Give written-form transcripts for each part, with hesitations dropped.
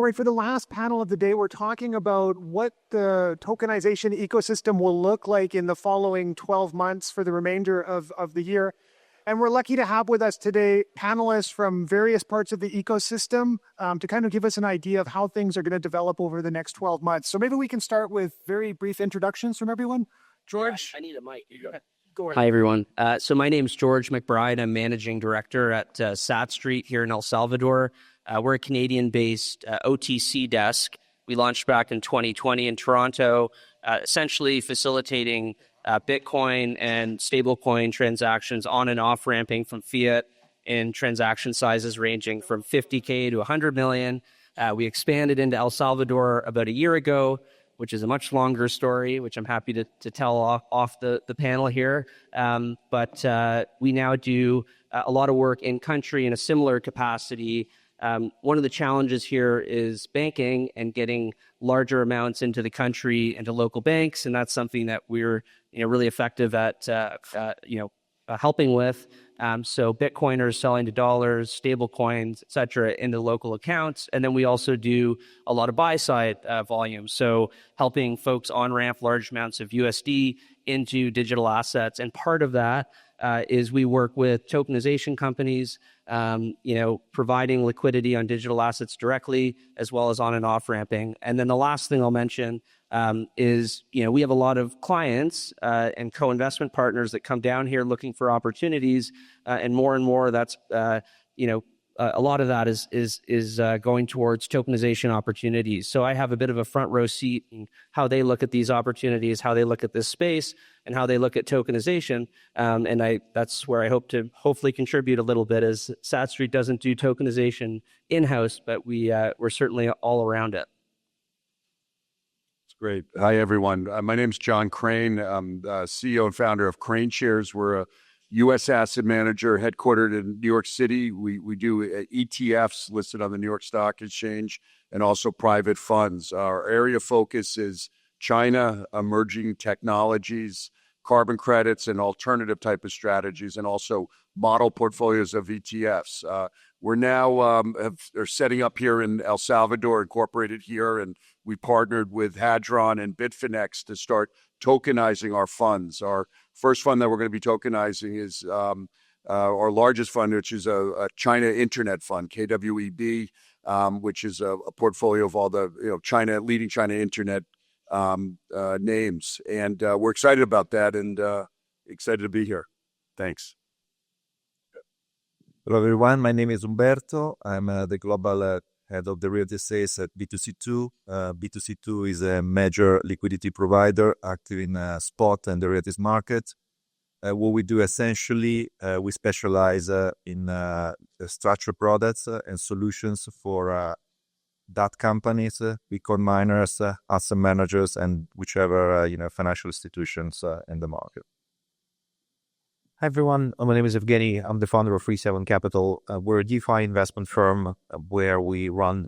right, for the last panel of the day, we're talking about what the tokenization ecosystem will look like in the following 12 months for the remainder of the year. And we're lucky to have with us today panelists from various parts of the ecosystem to kind of give us an idea of how things are going to develop over the next 12 months. So maybe we can start with very brief introductions from everyone. George? I need a mic. You go. Go ahead. Hi, everyone. So my name is George McBride. I'm managing director at SatStreet here in El Salvador. We're a Canadian-based OTC desk. We launched back in 2020 in Toronto, essentially facilitating Bitcoin and stablecoin transactions on and off ramping from fiat in transaction sizes ranging from 50K to 100 million. We expanded into El Salvador about a year ago, which is a much longer story, which I'm happy to tell off the panel here. But we now do a lot of work in country in a similar capacity. One of the challenges here is banking and getting larger amounts into the country, into local banks, and that's something that we're really effective at helping with. So Bitcoiners selling to dollars, stable coins, et cetera, into local accounts. And then we also do a lot of buy-side volume. So helping folks on-ramp large amounts of USD into digital assets. And part of that is we work with tokenization companies, providing liquidity on digital assets directly, as well as on and off ramping. And then the last thing I'll mention is, we have a lot of clients and co-investment partners that come down here looking for opportunities, and more that's, a lot of that is going towards tokenization opportunities. So I have a bit of a front row seat in how they look at these opportunities, how they look at this space, and how they look at tokenization. And that's where I hope to hopefully contribute a little bit, as SatStreet doesn't do tokenization in-house, but we're certainly all around it. Great. Hi, everyone. My name is John Crane. I'm CEO and founder of Crane Shares. We're a U.S. asset manager headquartered in New York City. We do ETFs listed on the New York Stock Exchange and also private funds. Our area of focus is China, emerging technologies, carbon credits, and alternative type of strategies, and also model portfolios of ETFs. We're now are setting up here in El Salvador, incorporated here, and we partnered with Hadron and Bitfinex to start tokenizing our funds. Our first fund that we're going to be tokenizing is our largest fund, which is a China Internet Fund, KWEB, which is a portfolio of all the leading China Internet names. And we're excited about that and excited to be here. Thanks. Hello, everyone. My name is Umberto. I'm the global head of derivatives sales at B2C2. B2C2 is a major liquidity provider active in spot and derivatives market. What we do essentially, we specialize in structured products and solutions for DAT companies, Bitcoin miners, asset managers, and whichever financial institutions in the market. Hi, everyone. My name is Evgeny. I'm the founder of Re7 Capital. We're a DeFi investment firm where we run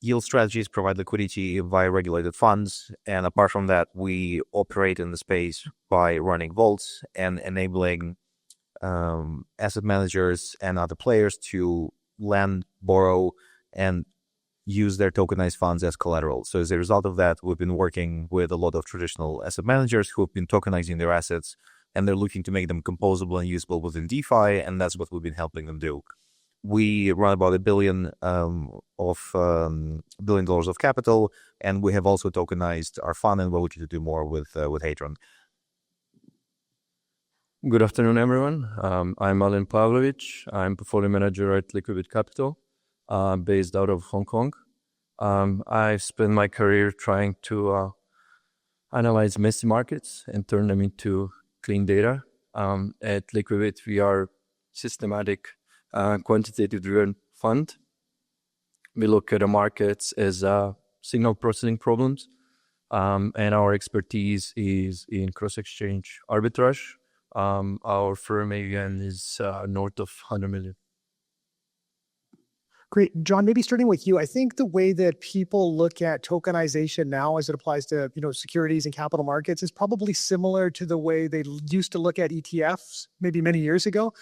yield strategies, provide liquidity via regulated funds. And apart from that, we operate in the space by running vaults and enabling asset managers and other players to lend, borrow, and use their tokenized funds as collateral. So as a result of that, we've been working with a lot of traditional asset managers who have been tokenizing their assets, and they're looking to make them composable and usable within DeFi, and that's what we've been helping them do. We run about $1 billion of capital, and we have also tokenized our fund, and we're looking to do more with Hadron. Good afternoon, everyone. I'm Alen Pavlovic. I'm portfolio manager at LiquiBit Capital, based out of Hong Kong. I've spent my career trying to analyze messy markets and turn them into clean data. At LiquiBit, we are systematic, quantitative-driven fund. We look at the markets as signal processing problems, and our expertise is in cross-exchange arbitrage. Our firm AUM is north of 100 million. Great. John, maybe starting with you, I think the way that people look at tokenization now as it applies to securities and capital markets is probably similar to the way they used to look at ETFs maybe many years ago.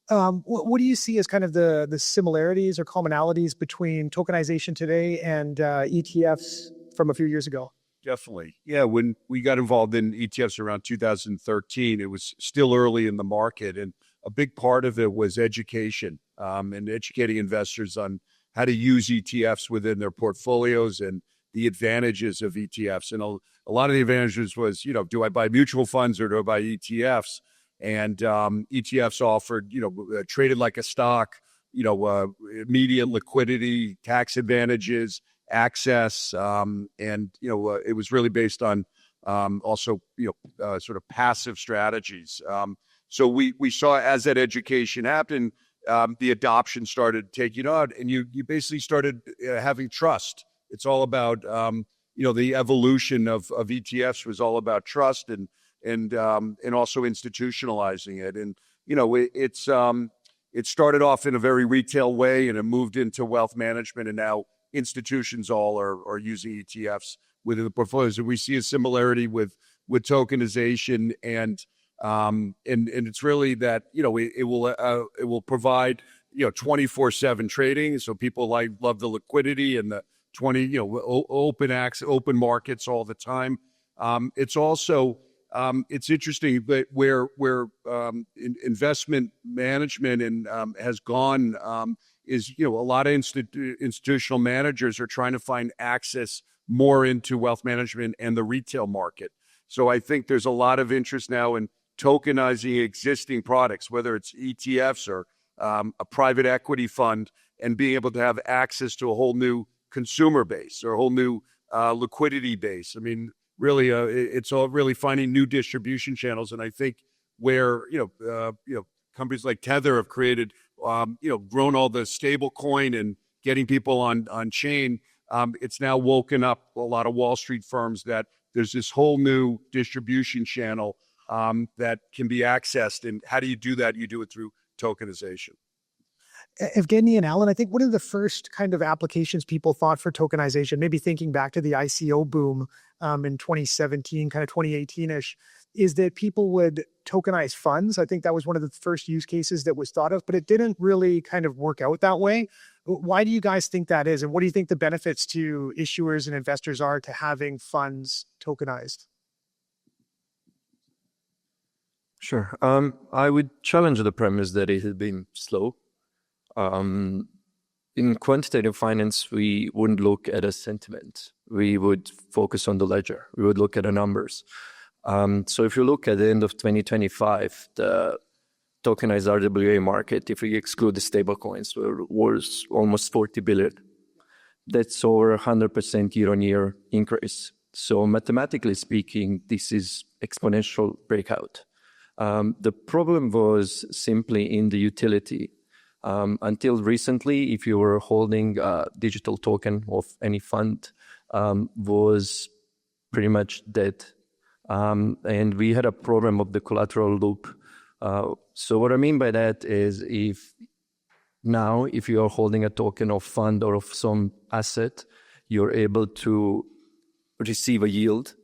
What do you see as kind of the similarities or commonalities between tokenization today and ETFs from a few years ago? Definitely. Yeah, when we got involved in ETFs around 2013, it was still early in the market. And a big part of it was education and educating investors on how to use ETFs within their portfolios and the advantages of ETFs. And a lot of the advantages was, do I buy mutual funds or do I buy ETFs? And ETFs offered, traded like a stock, immediate liquidity, tax advantages, access, and it was really based on also sort of passive strategies. So we saw as that education happened, the adoption started taking on, and you basically started having trust. It's all about the evolution of ETFs was all about trust and also institutionalizing it. And it started off in a very retail way, and it moved into wealth management, and now institutions all are using ETFs within the portfolios. And we see a similarity with tokenization, and it's really that it will provide 24/7 trading. So people love the liquidity and the open markets all the time. It's also it's interesting that where investment management and has gone is a lot of institutional managers are trying to find access more into wealth management and the retail market. So I think there's a lot of interest now in tokenizing existing products, whether it's ETFs or a private equity fund, and being able to have access to a whole new consumer base or a whole new liquidity base. I mean, really, it's all really finding new distribution channels. And I think where companies like Tether have created, grown all the stable coin and getting people on chain, it's now woken up a lot of Wall Street firms that there's this whole new distribution channel that can be accessed. And how do you do that? You do it through tokenization. Evgeny and Alen, I think one of the first kind of applications people thought for tokenization, maybe thinking back to the ICO boom in 2017, kind of 2018-ish, is that people would tokenize funds. I think that was one of the first use cases that was thought of, but it didn't really kind of work out that way. Why do you guys think that is? And what do you think the benefits to issuers and investors are to having funds tokenized? Sure. I would challenge the premise that it has been slow. In quantitative finance, we wouldn't look at a sentiment. We would focus on the ledger. We would look at the numbers. So if you look at the end of 2025, the tokenized RWA market, if we exclude the stablecoins, was almost 40 billion. That's over 100% year-on-year increase. So mathematically speaking, this is exponential breakout. The problem was simply in the utility. Until recently, if you were holding a digital token of any fund, was pretty much dead. And we had a problem of the collateral loop. So what I mean by that is if you are holding a token of fund or of some asset, you're able to receive a yield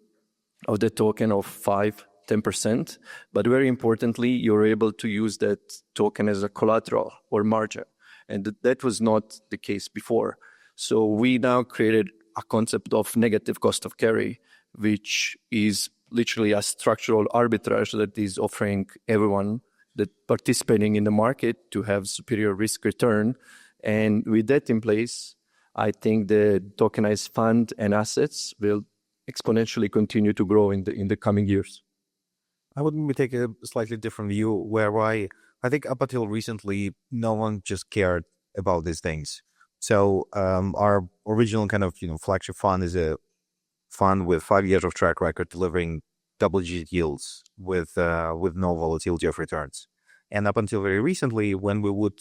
of the token of 5-10%, but very importantly, you're able to use that token as a collateral or margin. And that was not the case before. So we now created a concept of negative cost of carry, which is literally a structural arbitrage that is offering everyone that participating in the market to have superior risk return. And with that in place, I think the tokenized fund and assets will exponentially continue to grow in the coming years. I would maybe take a slightly different view, whereby I think up until recently, no one just cared about these things. So our original kind of flagship fund is a fund with 5 years of track record, delivering double-digit yields with no volatility of returns. And up until very recently, when we would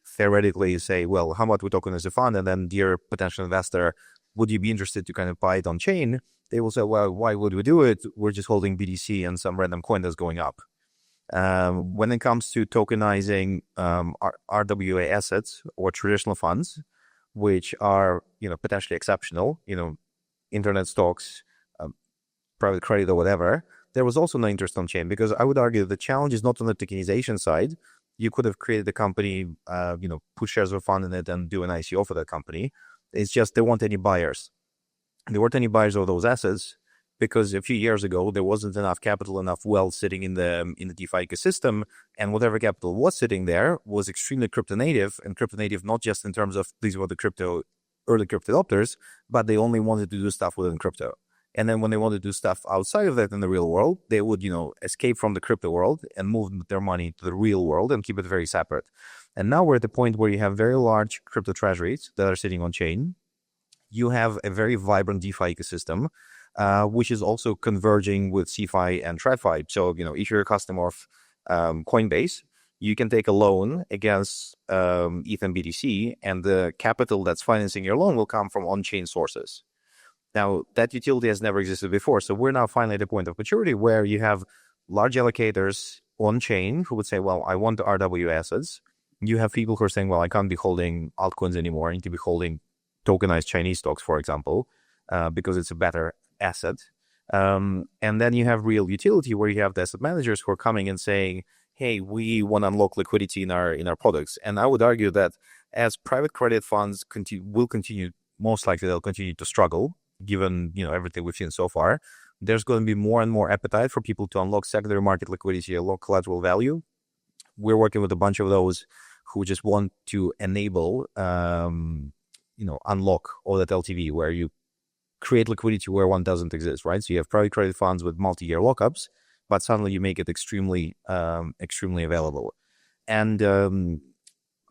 theoretically say, well, how about we tokenize a fund, and then dear potential investor, would you be interested to kind of buy it on chain? They will say, well, why would we do it? We're just holding BTC and some random coin that's going up. When it comes to tokenizing RWA assets or traditional funds, which are potentially exceptional, internet stocks, private credit or whatever, there was also no interest on chain, because I would argue the challenge is not on the tokenization side. you could have created a company, put shares of a fund in it and do an ICO for that company. It's just there weren't any buyers. There weren't any buyers of those assets because a few years ago there wasn't enough capital, enough wealth sitting in the DeFi ecosystem, and whatever capital was sitting there was extremely crypto native, and crypto native not just in terms of these were the early crypto adopters, but they only wanted to do stuff within crypto. And then when they wanted to do stuff outside of that in the real world, they would, escape from the crypto world and move their money to the real world and keep it very separate. And now we're at the point where you have very large crypto treasuries that are sitting on chain. You have a very vibrant DeFi ecosystem, which is also converging with CeFi and TradFi. So, if you're a customer of Coinbase, you can take a loan against ETH and BTC, and the capital that's financing your loan will come from on-chain sources. Now, that utility has never existed before. So we're now finally at the point of maturity where you have large allocators on-chain who would say, well, I want the RW assets. You have people who are saying, well, I can't be holding altcoins anymore. I need to be holding tokenized Chinese stocks, for example, because it's a better asset. And then you have real utility where you have the asset managers who are coming and saying, hey, we want to unlock liquidity in our products. And I would argue that as private credit funds will continue, most likely they'll continue to struggle, given everything we've seen so far. There's going to be more and more appetite for people to unlock secondary market liquidity, unlock collateral value. We're working with a bunch of those who just want to enable, unlock all that LTV, where you create liquidity where one doesn't exist, right? So you have private credit funds with multi-year lockups, but suddenly you make it extremely available. And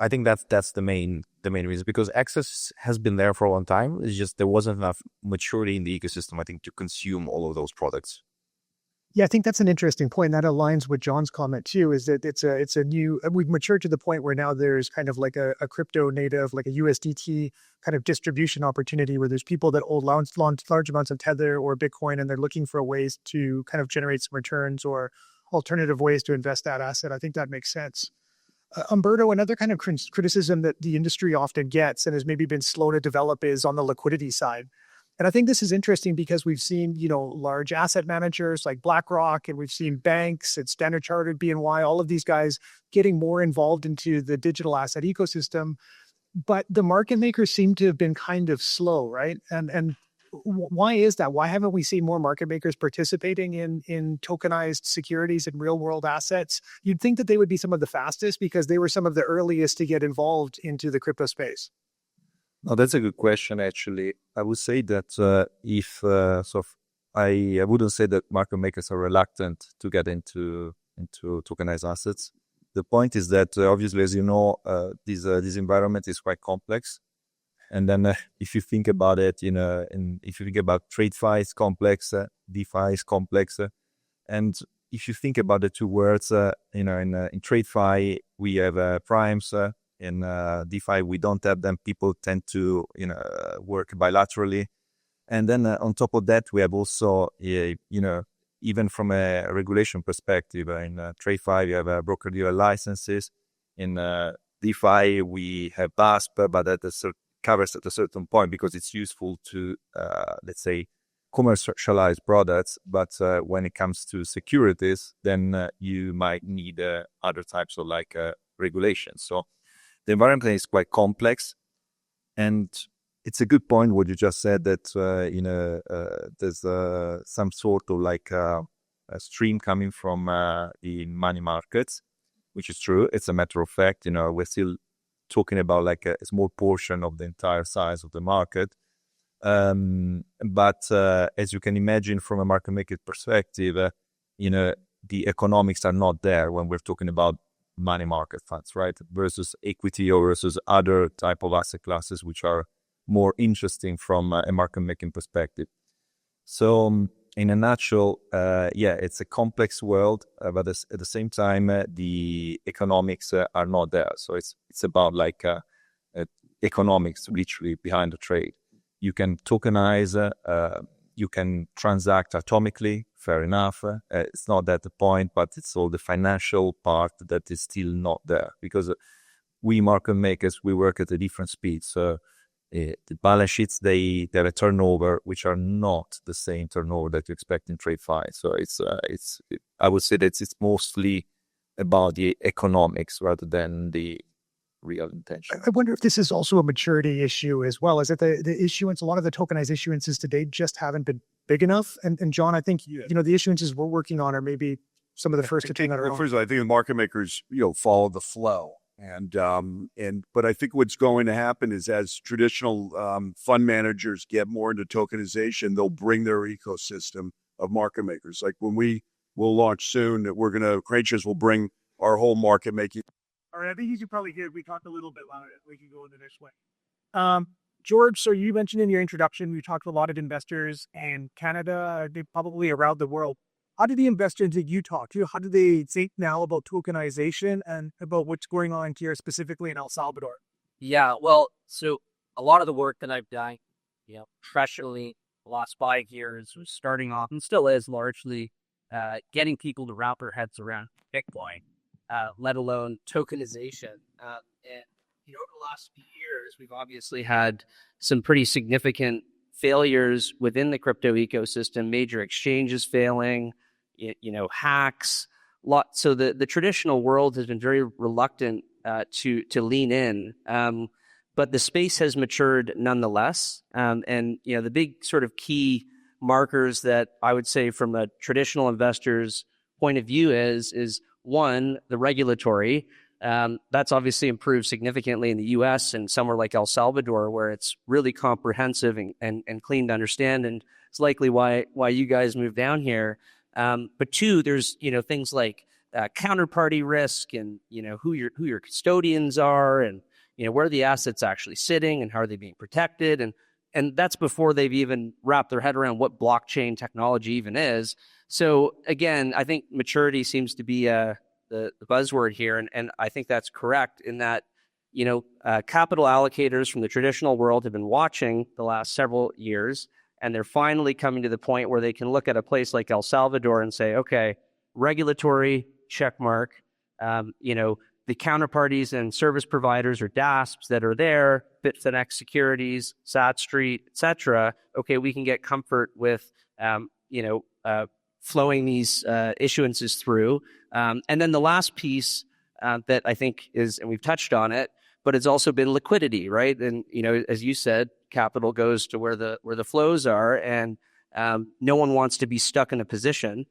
I think that's the main reason, because access has been there for a long time. It's just there wasn't enough maturity in the ecosystem, I think, to consume all of those products. Yeah, I think that's an interesting point. That aligns with John's comment too, is that it's a new, we've matured to the point where now there's kind of like a crypto native, like a USDT kind of distribution opportunity where there's people that hold large amounts of Tether or Bitcoin, and they're looking for ways to kind of generate some returns or alternative ways to invest that asset. I think that makes sense. Umberto, another kind of criticism that the industry often gets and has maybe been slow to develop is on the liquidity side. And I think this is interesting because we've seen, large asset managers like BlackRock, and we've seen banks and Standard Chartered, BNY, all of these guys getting more involved into the digital asset ecosystem. But the market makers seem to have been kind of slow, right? And why is that? Why haven't we seen more market makers participating in tokenized securities and real world assets? You'd think that they would be some of the fastest because they were some of the earliest to get involved into the crypto space. No, that's a good question, actually. I would say that I wouldn't say that market makers are reluctant to get into tokenized assets. The point is that obviously, as you know, this environment is quite complex. And then if you think about it, and if you think about TradeFi is complex, DeFi is complex. And if you think about the two words, in TradeFi, we have primes. In DeFi, we don't have them. People tend to, work bilaterally. And then on top of that, we have also, even from a regulation perspective, in TradeFi, we have broker-dealer licenses. In DeFi, we have BASP, but that covers at a certain point because it's useful to, let's say, commercialize products. But when it comes to securities, then you might need other types of regulations. So the environment is quite complex, and it's a good point what you just said that there's some sort of a stream coming from the money markets, which is true. It's a matter of fact. We're still talking about a small portion of the entire size of the market, but as you can imagine from a market maker perspective, the economics are not there when we're talking about money market funds, right? Versus equity or versus other type of asset classes, which are more interesting from a market making perspective. So in a nutshell, it's a complex world, but at the same time, the economics are not there. So it's about economics literally behind the trade. You can tokenize, you can transact atomically, fair enough. It's not that the point, but it's all the financial part that is still not there, because we market makers, we work at a different speed. So the balance sheets, they have a turnover which are not the same turnover that you expect in TradeFi. So I would say that it's mostly about the economics rather than the real intention. I wonder if this is also a maturity issue as well. Is it the issuance? A lot of the tokenized issuances today just haven't been big enough. And John, I think the issuances we're working on are maybe some of the first to turn that around. First of all, I think the market makers follow the flow, but I think what's going to happen is as traditional fund managers get more into tokenization, they'll bring their ecosystem of market makers. Like when we'll launch soon, CraneShares will bring our whole market making. All right, I think you should probably hear. We talked a little bit louder. We can go in the next way. George, so you mentioned in your introduction, we talked to a lot of investors in Canada, probably around the world. How do the investors that you talk to, how do they think now about tokenization and about what's going on here specifically in El Salvador? Yeah, well, so a lot of the work that I've done, professionally, the last 5 years was starting off and still is largely getting people to wrap their heads around Bitcoin. Let alone tokenization. And over the last few years, we've obviously had some pretty significant failures within the crypto ecosystem, major exchanges failing, hacks. So the traditional world has been very reluctant to lean in. But the space has matured nonetheless. And the big sort of key markers that I would say from a traditional investor's point of view is one, the regulatory. That's obviously improved significantly in the U.S. and somewhere like El Salvador, where it's really comprehensive and clean to understand, and it's likely why you guys moved down here. But two, there's things like counterparty risk and who your custodians are and where the assets actually sitting and how are they being protected, and that's before they've even wrapped their head around what blockchain technology even is. So again, I think maturity seems to be the buzzword here, and I think that's correct in that capital allocators from the traditional world have been watching the last several years, and they're finally coming to the point where they can look at a place like El Salvador and say, okay, regulatory check mark, the counterparties and service providers or DASPs that are there, Bitfinex Securities, SatStreet, etc. Okay, we can get comfort with flowing these issuances through. And then the last piece that I think is, and we've touched on it, but it's also been liquidity, right? And as you said, capital goes to where the flows are, and no one wants to be stuck in a position.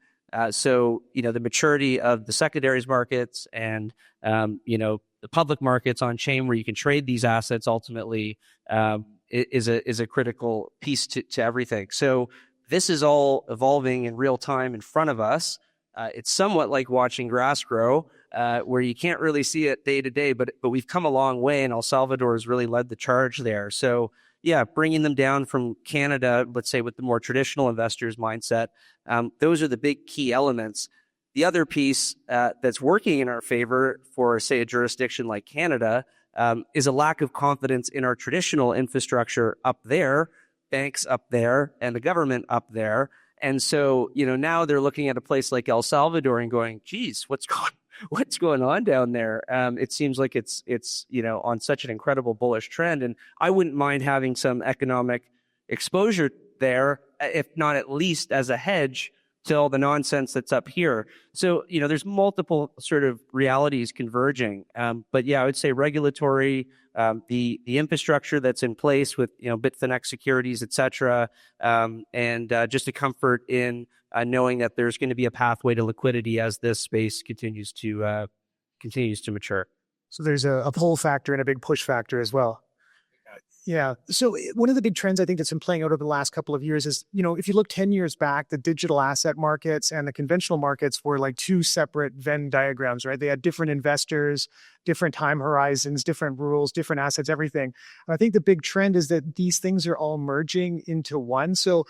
So the maturity of the secondaries markets and the public markets on chain where you can trade these assets ultimately is a critical piece to everything. So this is all evolving in real time in front of us. It's somewhat like watching grass grow, where you can't really see it day to day, but we've come a long way, and El Salvador has really led the charge there. So yeah, bringing them down from Canada, let's say with the more traditional investors mindset, those are the big key elements. The other piece that's working in our favor for, say, a jurisdiction like Canada is a lack of confidence in our traditional infrastructure up there, banks up there, and the government up there. And so, now they're looking at a place like El Salvador and going, geez, what's going on down there? It seems like it's on such an incredible bullish trend. And I wouldn't mind having some economic exposure there, if not at least as a hedge to all the nonsense that's up here. So, there's multiple sort of realities converging. But yeah, I would say regulatory, the infrastructure that's in place with, Bitfinex Securities, et cetera, and just a comfort in knowing that there's going to be a pathway to liquidity as this space continues to mature. So there's a pull factor and a big push factor as well. Yeah. So one of the big trends I think that's been playing out over the last couple of years is, if you look 10 years back, the digital asset markets and the conventional markets were like two separate Venn diagrams, right? They had different investors, different time horizons, different rules, different assets, everything. And I think the big trend is that these things are all merging into one. So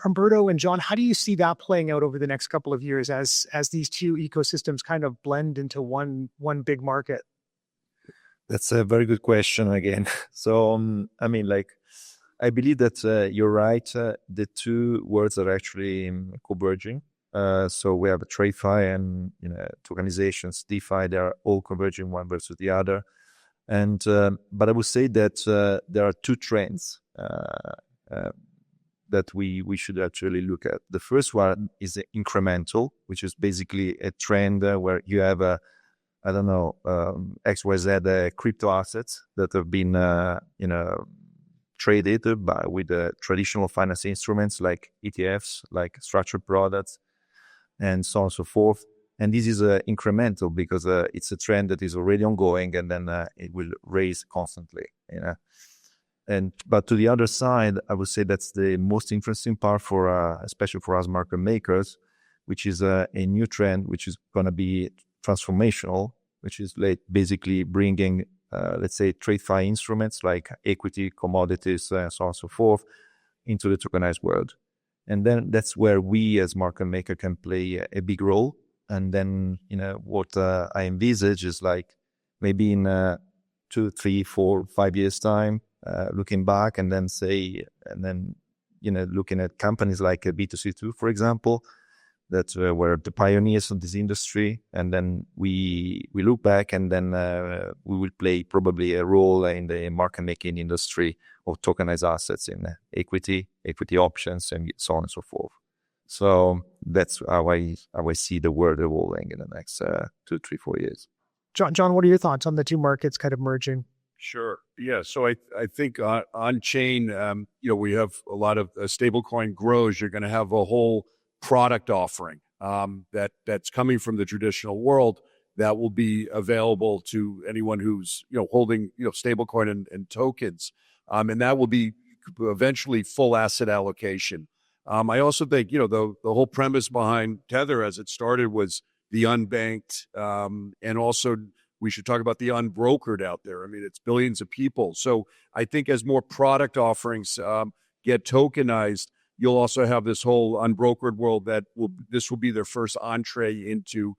Umberto and John, how do you see that playing out over the next couple of years as these two ecosystems kind of blend into one big market? That's a very good question again. So, I believe that you're right. The two words are actually converging. So we have a TradeFi and tokenizations, DeFi. They are all converging one versus the other. And but I would say that there are two trends that we should actually look at. The first one is the incremental, which is basically a trend where you have XYZ crypto assets that have been traded with traditional finance instruments like ETFs, like structured products, and so on and so forth. And this is incremental because it's a trend that is already ongoing, and then it will raise constantly. But to the other side, I would say that's the most interesting part for, especially for us market makers, which is a new trend, which is going to be transformational, which is basically bringing, let's say, TradeFi instruments like equity, commodities, so on and so forth, into the tokenized world. And then that's where we as market maker can play a big role. And then, what I envisage is like maybe in 2, 3, 4, 5 years time, looking back and then looking at companies like B2C2, for example, that were the pioneers of this industry. And then we look back and then we will play probably a role in the market making industry of tokenized assets in equity options, and so on and so forth. So that's how I see the world evolving in the next 2, 3, 4 years. John, what are your thoughts on the two markets kind of merging? Sure. Yeah. So I think on chain, we have a lot of stablecoin grows. You're going to have a whole product offering that's coming from the traditional world that will be available to anyone who's holding stablecoin and tokens, and that will be eventually full asset allocation. I also think the whole premise behind Tether as it started was the unbanked, and also we should talk about the unbrokered out there. I mean, it's billions of people. So I think as more product offerings get tokenized, you'll also have this whole unbrokered world this will be their first entree into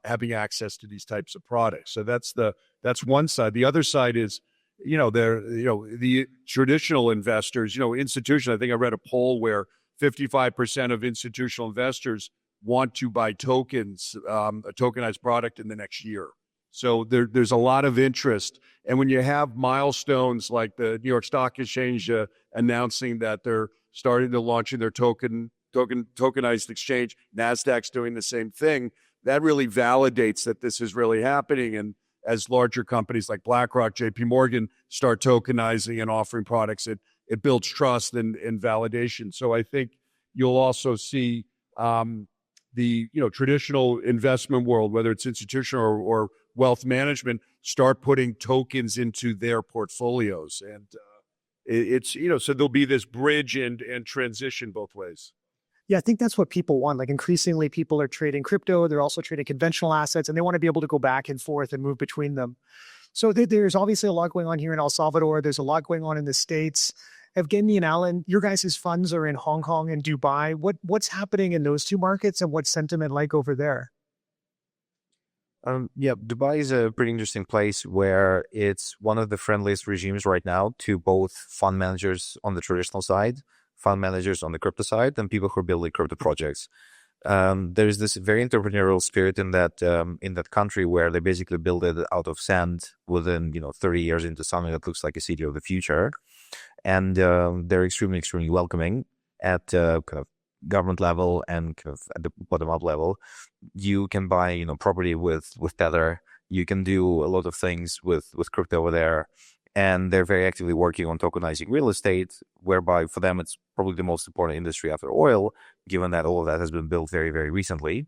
having access to these types of products. So that's one side. The other side is, the traditional investors, institutional. I think I read a poll where 55% of institutional investors want to buy tokens, a tokenized product in the next year. So there's a lot of interest. And when you have milestones like the New York Stock Exchange announcing that they're starting to launching their tokenized exchange, NASDAQ's doing the same thing, that really validates that this is really happening. And as larger companies like BlackRock, JP Morgan start tokenizing and offering products, it builds trust and validation. So I think you'll also see the traditional investment world, whether it's institutional or wealth management, start putting tokens into their portfolios. And it's so there'll be this bridge and transition both ways. Yeah, I think that's what people want. Like increasingly people are trading crypto, they're also trading conventional assets, and they want to be able to go back and forth and move between them. So there's obviously a lot going on here in El Salvador. There's a lot going on in the States. Evgeny and Alen, your guys' funds are in Hong Kong and Dubai. What's happening in those two markets, and what's sentiment like over there? Dubai is a pretty interesting place where it's one of the friendliest regimes right now to both fund managers on the traditional side, fund managers on the crypto side, and people who are building crypto projects. There's this very entrepreneurial spirit in that country where they basically build it out of sand within 30 years into something that looks like a city of the future, and they're extremely welcoming at kind of government level and kind of at the bottom up level. You can buy property with Tether. You can do a lot of things with crypto over there. And they're very actively working on tokenizing real estate, whereby for them it's probably the most important industry after oil, given that all of that has been built very, very recently.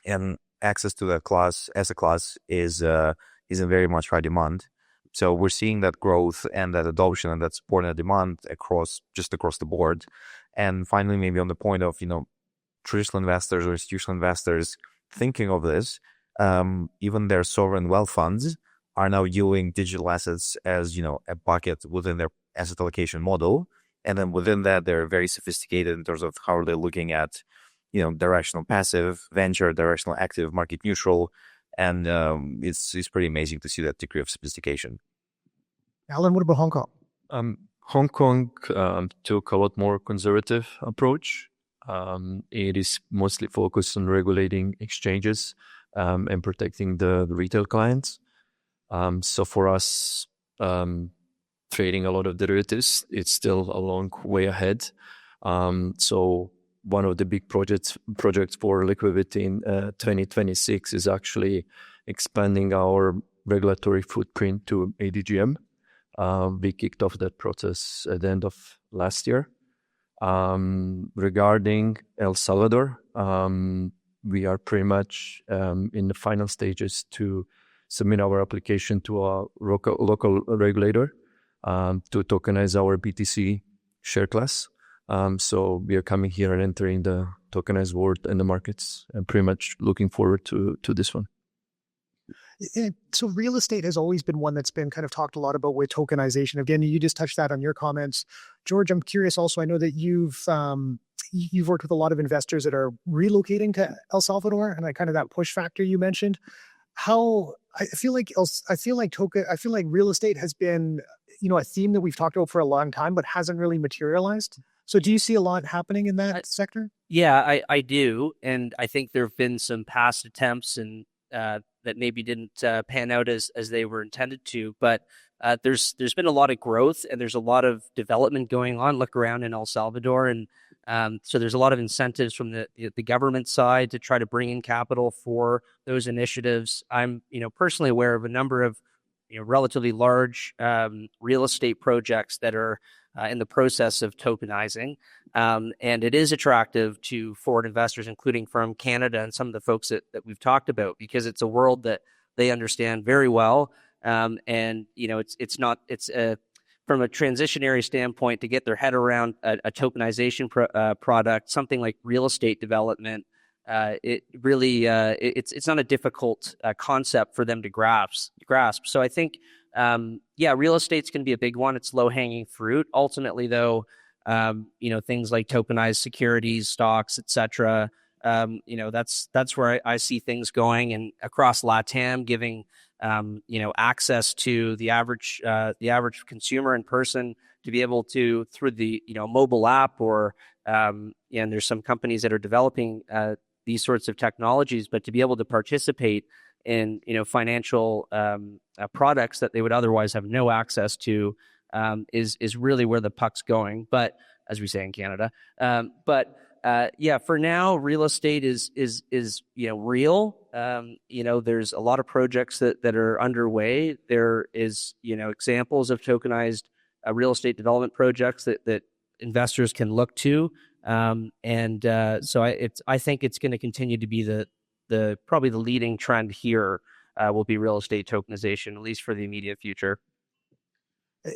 And access to that class as a class is in very much high demand. So we're seeing that growth and that adoption and that support and demand across the board. And finally, maybe on the point of traditional investors or institutional investors thinking of this, even their sovereign wealth funds are now viewing digital assets as, a bucket within their asset allocation model. And then within that, they're very sophisticated in terms of how they're looking at, directional passive, venture, directional active, market neutral. And it's pretty amazing to see that degree of sophistication. Alen, what about Hong Kong? Hong Kong took a lot more conservative approach. It is mostly focused on regulating exchanges and protecting the retail clients. So for us, trading a lot of derivatives, it's still a long way ahead. So one of the big projects for LiquiBit in 2026 is actually expanding our regulatory footprint to ADGM. We kicked off that process at the end of last year. Regarding El Salvador, we are pretty much in the final stages to submit our application to a local regulator to tokenize our BTC share class. So we are coming here and entering the tokenized world and the markets, and pretty much looking forward to this one. So real estate has always been one that's been kind of talked a lot about with tokenization. Again, you just touched that on your comments. George, I'm curious also, I know that you've worked with a lot of investors that are relocating to El Salvador, and kind of that push factor you mentioned. I feel like real estate has been, a theme that we've talked about for a long time, but hasn't really materialized. So do you see a lot happening in that sector? Yeah, I do. And I think there have been some past attempts and that maybe didn't pan out as they were intended to. But there's been a lot of growth and there's a lot of development going on. Look around in El Salvador. And so there's a lot of incentives from the government side to try to bring in capital for those initiatives. I'm personally aware of a number of relatively large real estate projects that are in the process of tokenizing. And it is attractive to foreign investors, including from Canada and some of the folks that we've talked about, because it's a world that they understand very well. And it's from a transitionary standpoint to get their head around a tokenization product, something like real estate development. It really it's not a difficult concept for them to grasp. So I think real estate's going to be a big one. It's low hanging fruit. Ultimately, though, things like tokenized securities, stocks, etc. That's where I see things going, and across LATAM, giving access to the average consumer in person to be able to, through the mobile app, or and there's some companies that are developing these sorts of technologies, but to be able to participate in financial products that they would otherwise have no access to is really where the puck's going. But as we say in Canada, for now, real estate is real. There's a lot of projects that are underway. There is examples of tokenized real estate development projects that investors can look to. So I think it's going to continue to be the probably the leading trend here will be real estate tokenization, at least for the immediate future.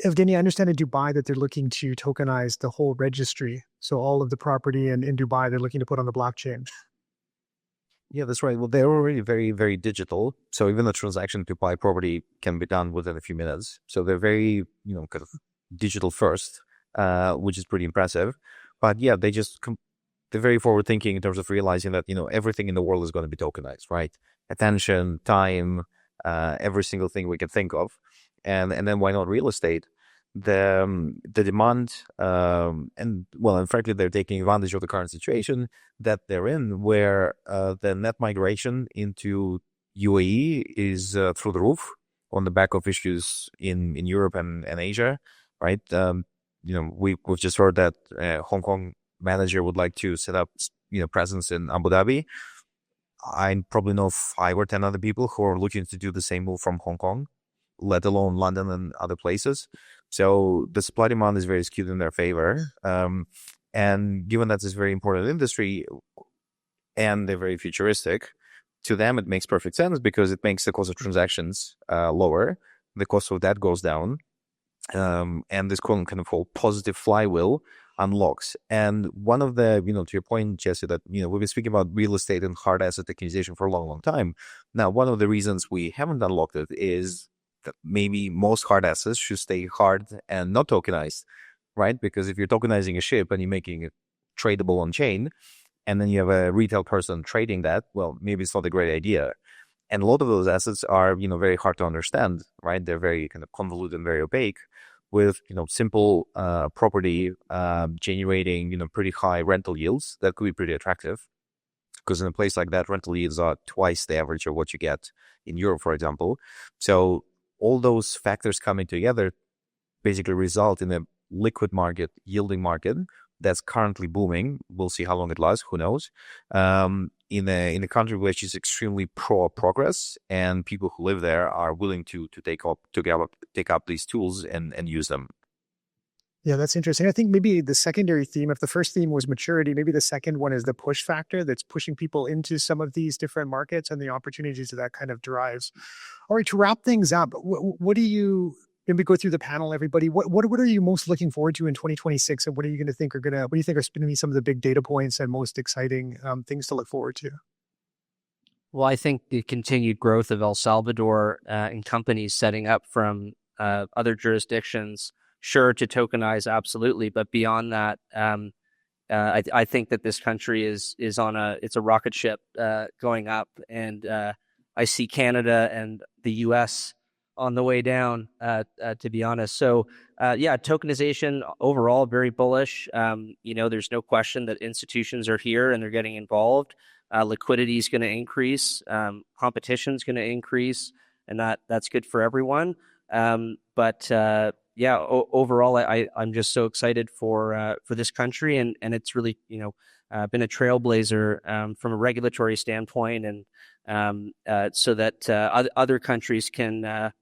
Evgeny, I understand in Dubai that they're looking to tokenize the whole registry. So all of the property in Dubai, they're looking to put on the blockchain. Yeah, that's right. Well, they're already very, very digital. So even the transaction to buy property can be done within a few minutes. So they're very, kind of digital first, which is pretty impressive. But yeah, they're very forward thinking in terms of realizing that, everything in the world is going to be tokenized, right? Attention, time, every single thing we can think of. And then why not real estate? The demand, and frankly, they're taking advantage of the current situation that they're in, where the net migration into UAE is through the roof on the back of issues in Europe and Asia, right? We've just heard that Hong Kong manager would like to set up, presence in Abu Dhabi. I probably know 5 or 10 other people who are looking to do the same move from Hong Kong, let alone London and other places. So the supply demand is very skewed in their favor. And given that it's a very important industry and they're very futuristic, to them it makes perfect sense because it makes the cost of transactions lower. The cost of that goes down. And this kind of whole positive flywheel unlocks. And one of the, to your point, Jesse, that, we've been speaking about real estate and hard asset tokenization for a long, long time. Now, one of the reasons we haven't unlocked it is that maybe most hard assets should stay hard and not tokenized, right? Because if you're tokenizing a ship and you're making it tradable on chain, and then you have a retail person trading that, well, maybe it's not a great idea. And a lot of those assets are, very hard to understand, right? They're very kind of convoluted and very opaque, with, simple property generating, pretty high rental yields that could be pretty attractive. Because in a place like that, rental yields are twice the average of what you get in Europe, for example. So all those factors coming together basically result in a liquid market, yielding market that's currently booming. We'll see how long it lasts. Who knows? In a country which is extremely pro progress, and people who live there are willing to take up these tools and use them. Yeah, that's interesting. I think maybe the secondary theme, if the first theme was maturity, maybe the second one is the push factor that's pushing people into some of these different markets and the opportunities that kind of drives. All right, to wrap things up, what do you, maybe go through the panel, everybody, what are you most looking forward to in 2026? And what do you think are going to be some of the big data points and most exciting things to look forward to? Well, I think the continued growth of El Salvador and companies setting up from other jurisdictions, sure, to tokenize, absolutely, but beyond that, I think that this country is on it's a rocket ship going up, and I see Canada and the U.S. on the way down, to be honest. So, yeah, tokenization overall very bullish. There's no question that institutions are here and they're getting involved. Liquidity is going to increase, competition is going to increase, and that's good for everyone. Yeah, overall, I'm just so excited for this country, and it's really been a trailblazer from a regulatory standpoint, and so that other countries can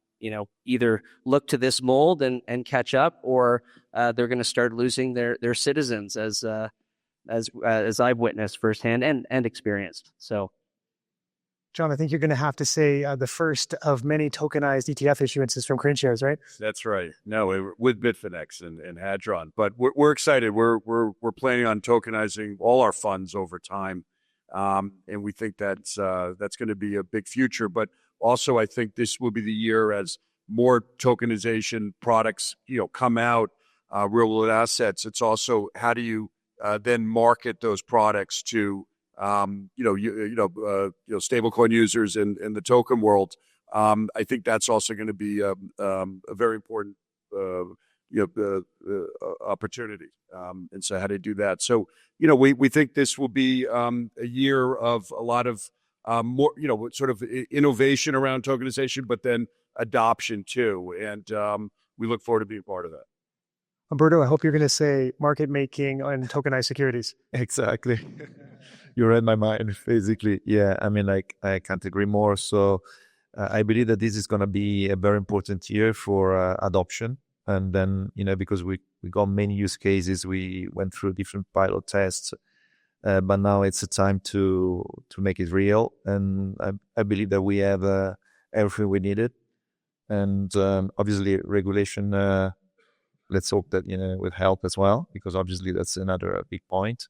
either look to this mold and catch up, or they're going to start losing their citizens, as I've witnessed firsthand and experienced. So, John, I think you're going to have to say the first of many tokenized ETF issuances from CraneShares, right? That's right. No, with Bitfinex and Hadron, but we're excited. We're planning on tokenizing all our funds over time, and we think that's going to be a big future. But also, I think this will be the year as more tokenization products come out, real world assets. It's also, how do you then market those products to stablecoin users in the token world. I think that's also going to be a very important opportunity. And so, how do you do that? So, we think this will be a year of a lot of more, sort of innovation around tokenization, but then adoption too. And we look forward to being part of that. Umberto, I hope you're going to say market making on tokenized securities. Exactly. You read my mind, basically. Yeah, I mean, I can't agree more. So I believe that this is going to be a very important year for adoption. And then, because we got many use cases, we went through different pilot tests, but now it's a time to make it real. And I believe that we have everything we needed. And obviously, regulation, let's hope that, will help as well, because obviously that's another big point.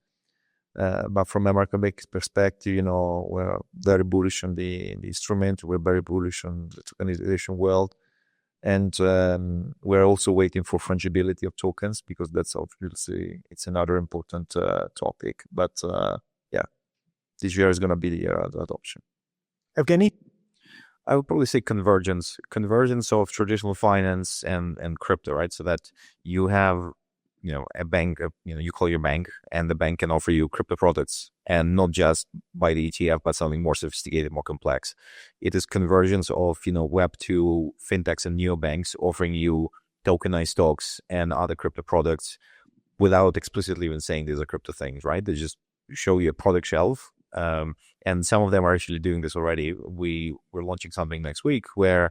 But from a market perspective, we're very bullish on the instrument. We're very bullish on the tokenization world. And we're also waiting for fungibility of tokens, because that's obviously, it's another important topic. But yeah, this year is going to be the year of adoption. Evgeny? I would probably say convergence of traditional finance and crypto, right? So that you have, a bank, you call your bank, and the bank can offer you crypto products, and not just by the ETF, but something more sophisticated, more complex. It is convergence of, Web2 fintechs and neobanks offering you tokenized stocks and other crypto products without explicitly even saying these are crypto things, right? They just show you a product shelf. And some of them are actually doing this already. We're launching something next week where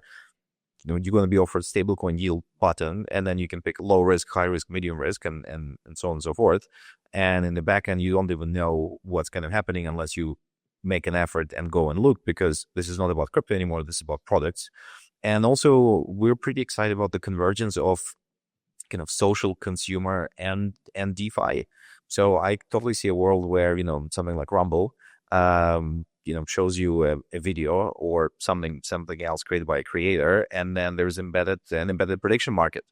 you're going to be offered stablecoin yield button, and then you can pick low risk, high risk, medium risk, and so on and so forth. And in the back end, you don't even know what's kind of happening unless you make an effort and go and look, because this is not about crypto anymore. This is about products. And also, we're pretty excited about the convergence of kind of social, consumer, and DeFi. So I totally see a world where, something like Rumble, shows you a video or something else created by a creator, and then there's an embedded prediction market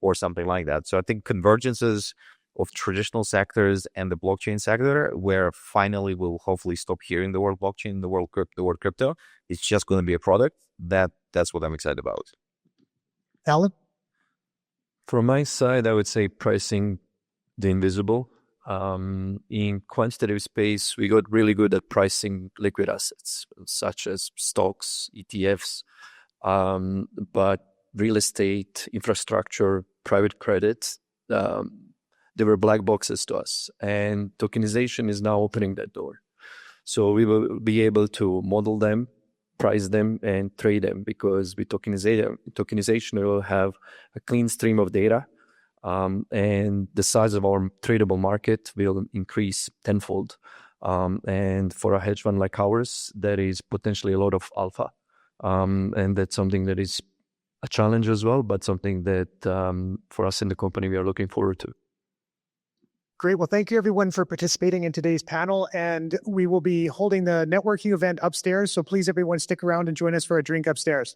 or something like that. So I think convergences of traditional sectors and the blockchain sector, where finally we'll hopefully stop hearing the word blockchain, the word crypto. It's just going to be a product. That's what I'm excited about. Alen? From my side, I would say pricing the invisible. In quantitative space, we got really good at pricing liquid assets, such as stocks, ETFs, but real estate, infrastructure, private credit, they were black boxes to us. And tokenization is now opening that door. So we will be able to model them, price them, and trade them, because with tokenization, we will have a clean stream of data, and the size of our tradable market will increase tenfold. And for a hedge fund like ours, there is potentially a lot of alpha. And that's something that is a challenge as well, but something that for us in the company, we are looking forward to. Great. Well, thank you everyone for participating in today's panel. And we will be holding the networking event upstairs. So please, everyone, stick around and join us for a drink upstairs.